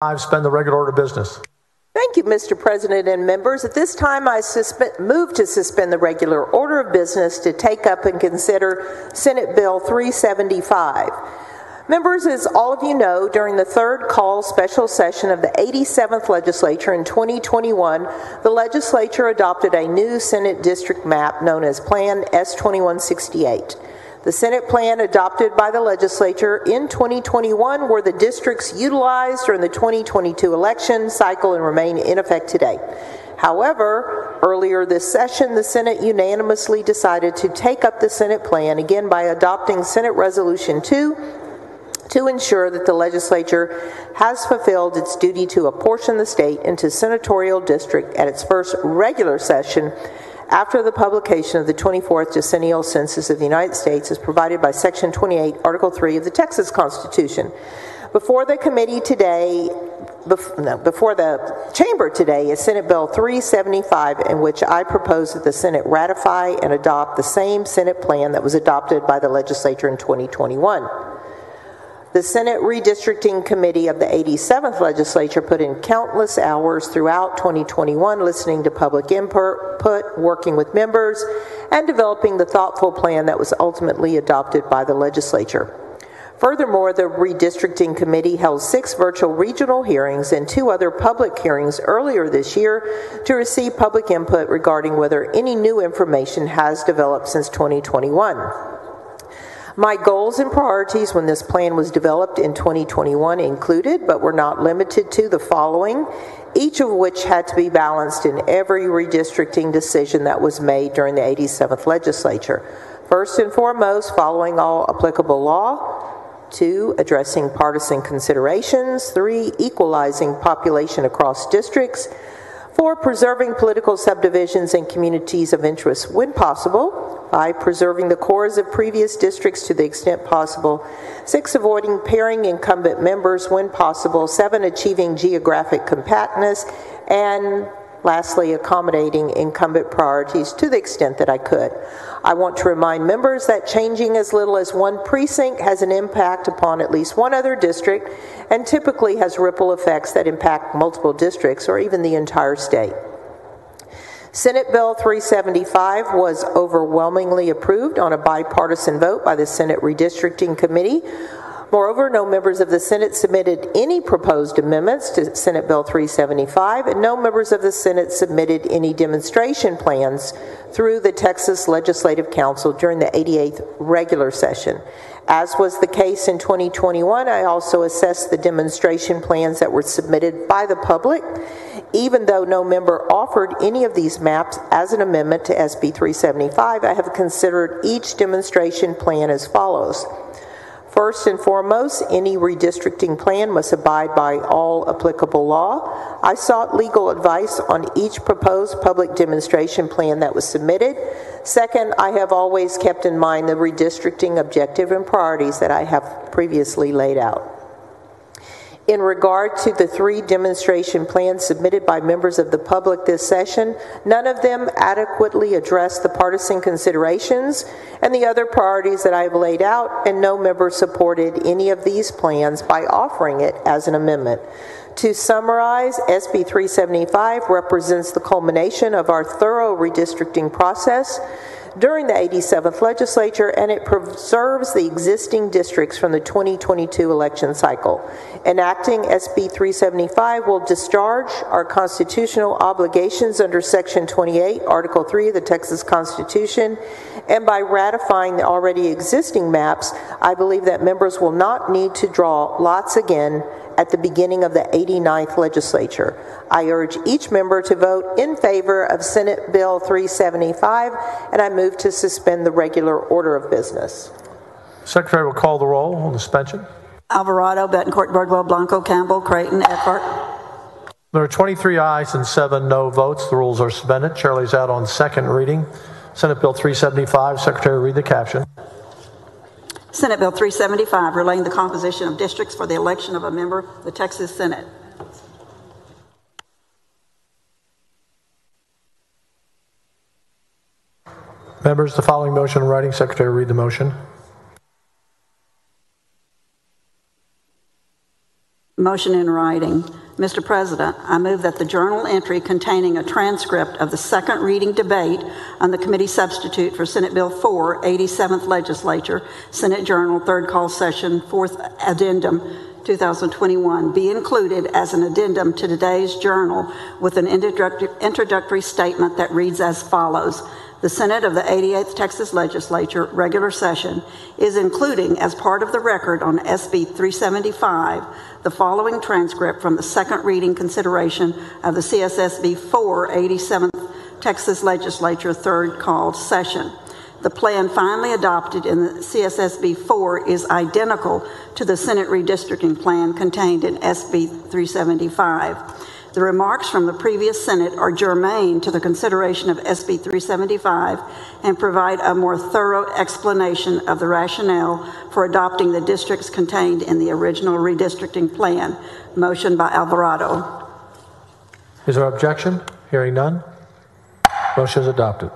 Suspend the regular order of business. Thank you, Mr. President and members. At this time, I move to suspend the regular order of business to take up and consider Senate Bill 375. Members, as all of you know, during the third call special session of the 87th legislature in 2021, the legislature adopted a new Senate district map known as Plan S2168. The Senate plan adopted by the legislature in 2021 were the districts utilized during the 2022 election cycle and remain in effect today. However, earlier this session, the Senate unanimously decided to take up the Senate plan again by adopting Senate Resolution 2 to ensure that the legislature has fulfilled its duty to apportion the state into senatorial district at its first regular session after the publication of the 24th Decennial Census of the United States as provided by Section 28, Article 3 of the Texas Constitution. Before the chamber today is Senate Bill 375, in which I propose that the Senate ratify and adopt the same Senate plan that was adopted by the legislature in 2021. The Senate Redistricting Committee of the 87th legislature put in countless hours throughout 2021 listening to public input, working with members, and developing the thoughtful plan that was ultimately adopted by the legislature. Furthermore, the Redistricting Committee held 6 virtual regional hearings and 2 other public hearings earlier this year to receive public input regarding whether any new information has developed since 2021. My goals and priorities when this plan was developed in 2021 included, but were not limited to, the following, each of which had to be balanced in every redistricting decision that was made during the 87th legislature. First and foremost, following all applicable law. 2, addressing partisan considerations. 3, equalizing population across districts. 4, preserving political subdivisions and communities of interest when possible. 5, preserving the cores of previous districts to the extent possible. 6, avoiding pairing incumbent members when possible. 7, achieving geographic compactness. And lastly, accommodating incumbent priorities to the extent that I could. I want to remind members that changing as little as one precinct has an impact upon at least one other district and typically has ripple effects that impact multiple districts or even the entire state. Senate Bill 375 was overwhelmingly approved on a bipartisan vote by the Senate Redistricting Committee. Moreover, no members of the Senate submitted any proposed amendments to Senate Bill 375, and no members of the Senate submitted any demonstration plans through the Texas Legislative Council during the 88th regular session. As was the case in 2021, I also assessed the demonstration plans that were submitted by the public. Even though no member offered any of these maps as an amendment to SB 375, I have considered each demonstration plan as follows. First and foremost, any redistricting plan must abide by all applicable law. I sought legal advice on each proposed public demonstration plan that was submitted. Second, I have always kept in mind the redistricting objective and priorities that I have previously laid out. In regard to the 3 demonstration plans submitted by members of the public this session, none of them adequately address the partisan considerations and the other priorities that I have laid out, and no member supported any of these plans by offering it as an amendment. To summarize, SB 375 represents the culmination of our thorough redistricting process during the 87th legislature, and it preserves the existing districts from the 2022 election cycle. Enacting SB 375 will discharge our constitutional obligations under Section 28, Article 3 of the Texas Constitution, and by ratifying the already existing maps, I believe that members will not need to draw lots again at the beginning of the 89th legislature. I urge each member to vote in favor of Senate Bill 375, and I move to suspend the regular order of business. Secretary will call the roll on the suspension. Alvarado, Betancourt, Birdwell, Blanco, Campbell, Creighton, Eckhart. There are 23 ayes and 7 no votes. The rules are suspended. Chair lays out on second reading Senate Bill 375. Secretary, read the caption. Senate Bill 375, relating the composition of districts for the election of a member of the Texas Senate. Members, the following motion in writing. Secretary, read the motion. Motion in writing. Mr. President, I move that the journal entry containing a transcript of the second reading debate on the committee substitute for Senate Bill 4, 87th Legislature, Senate Journal, third call session, fourth addendum, 2021, be included as an addendum to today's journal with an introductory statement that reads as follows. The Senate of the 88th Texas Legislature, regular session, is including as part of the record on SB 375 the following transcript from the second reading consideration of the CSSB 4 87th Texas Legislature third called session. The plan finally adopted in the CSSB 4 is identical to the Senate redistricting plan contained in SB 375. The remarks from the previous Senate are germane to the consideration of SB 375 and provide a more thorough explanation of the rationale for adopting the districts contained in the original redistricting plan. Motion by Alvarado. Is there objection? Hearing none. Motion is adopted.